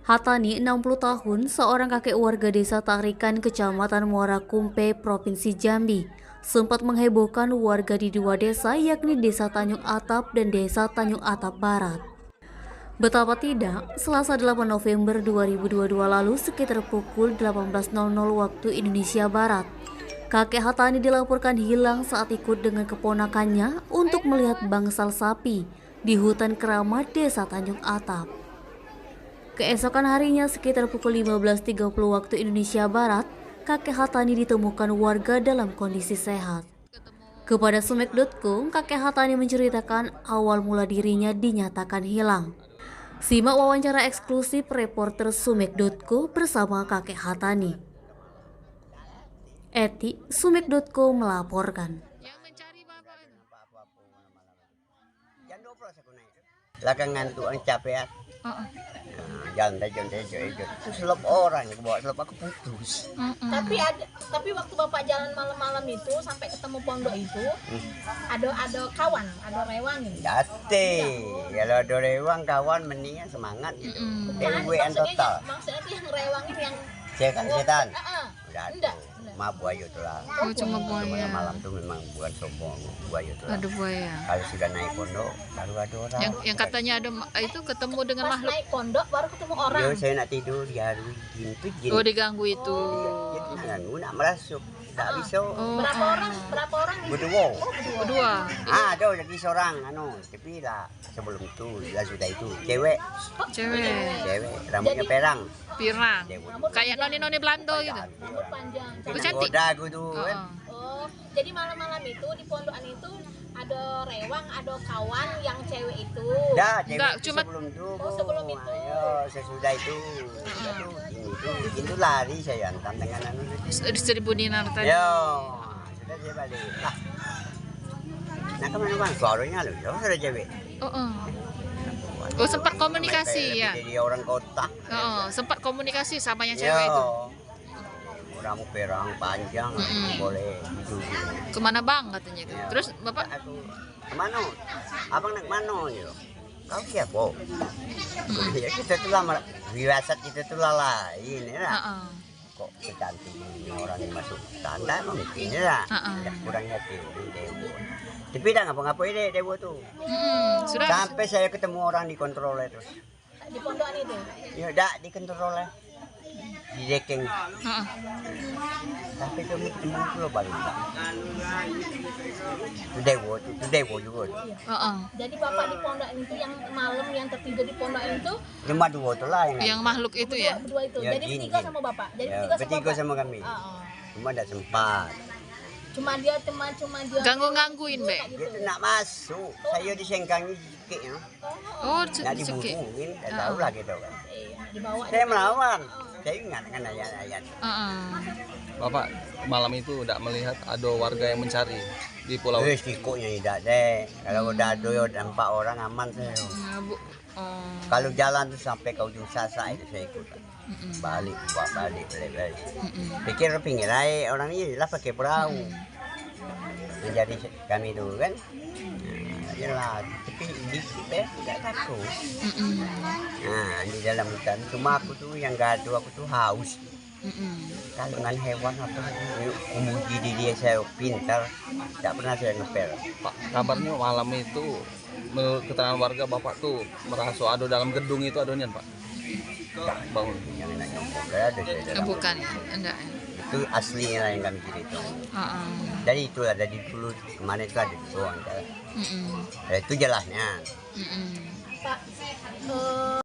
Hatani, 60 tahun, seorang kakek warga desa Tarikan, Kecamatan Muara Kumpe, Provinsi Jambi, sempat menghebohkan warga di dua desa, yakni Desa Tanjung Atap dan Desa Tanjung Atap Barat. Betapa tidak, Selasa 8 November 2022 lalu sekitar pukul 18.00 waktu Indonesia Barat, kakek Hatani dilaporkan hilang saat ikut dengan keponakannya untuk melihat bangsal sapi di hutan keramat Desa Tanjung Atap. Keesokan harinya sekitar pukul 15.30 waktu Indonesia Barat, kakek Hatani ditemukan warga dalam kondisi sehat. Kepada Sumek.co, kakek Hatani menceritakan awal mula dirinya dinyatakan hilang. Simak wawancara eksklusif reporter Sumek.co bersama kakek Hatani. Eti, Sumek.co melaporkan. Belakang ngantuk ang capek. Jalan tejo terus selop orang bawa selop aku putus. Tapi waktu bapak jalan malam-malam itu sampai ketemu pondok itu ada kawan, ada rewang ini. Dati kalau ada rewang kawan mendingan semangat gitu. Dewean total. Maksudnya tuh yang rewang ini yang setan. Udah enggak. Maaf buaya itu lah. Oh, cuma buaya. Malam tuh memang bukan sombong, buaya itu lah. Ada buaya. Kalau sudah naik pondok baru ada orang. Yang katanya ada itu ketemu dengan pas makhluk. naik pondok baru ketemu orang. Yo, saya nak tidur diharu jin. Oh, diganggu itu. Jangan nak merasuk. Tak bisa. Oh, Berapa orang nih? Berdua. Ada lagi seorang tapi lah sebelum itu lah sudah itu cewek rambutnya perang Pirang. Kayak noni Belanda gitu. Rambut panjang. Oh, cantik. aku tuh kan. Oh, jadi malam-malam itu di pondokan itu ada rewang, ada kawan yang cewek itu. Dah, cewek Enggak, itu cuma sebelum itu. sebelum itu. Ayo, sesudah itu. Itu lari saya hantam dengan itu. 1.000 dinar tadi. Yo, sudah dia balik. Lah. Nah, kemana bang? Suaranya loh, sudah cewek. Oh, sempat komunikasi ya. Jadi orang kota. Sempat komunikasi sama yang cewek itu. Rambut perang panjang, boleh gitu. Kemana bang katanya itu. Ya. Terus bapak Aku kemana? Abang nak mana gitu? Kau siapa? Ya kita tuh lama, wirasat kita tuh lain ya. Kok secantik ini orang yang masuk tanda mungkin ya. Kurang hati Dewo. Tapi dah ngapa-ngapain deh Dewo tuh. sudah Sampai saya ketemu orang di kontroler terus. Di pondokan itu. Ya dah di kontroler. Di dekeng. Sampai kami ketemu pulau balik. Itu Dewo juga. Jadi bapak di pondokan itu yang malam yang tertidur di pondokan itu Cuma dua tuh lah yang makhluk itu ya. berdua itu. Ya, Jadi jin. bertiga sama bapak. Jadi Ya, bertiga sama kami. Cuma tidak sempat. Cuma dia Ganggu-gangguin, Be. Dia tuh nak masuk. Saya disengkangi sedikit ya. Oh, Nak sedikit. dibunuhin, tak tahu lah gitu kan. dibawa. Saya melawan. Saya ingat kan ayat-ayat. Bapak malam itu tidak melihat ada warga yang mencari di pulau. Sikutnya tidak deh. Kalau udah ada 4 orang aman saya. Kalau jalan tuh sampai ke ujung Sasa itu saya ikut. Balik. Pikir pinggir air orang ini lah pakai perahu. Menjadi kami dulu kan. Jelas, tapi dikit tidak takut. Nah di dalam hutan cuma aku tuh yang gaduh aku tuh haus. Kalau dengan hewan apa memuji diri saya pintar, tidak pernah saya ngepel. Pak, kabarnya malam itu menurut keterangan warga Bapak tuh merasa ada dalam gedung itu adanya Pak. Bangun. Yang enak ngomong ada saya dalam. Bukan ya, enggak ya. Itu aslinya lah yang kami cerita. Dari itu ada di dulu kemarin itu ada di bawah. Itu jelasnya. Pak,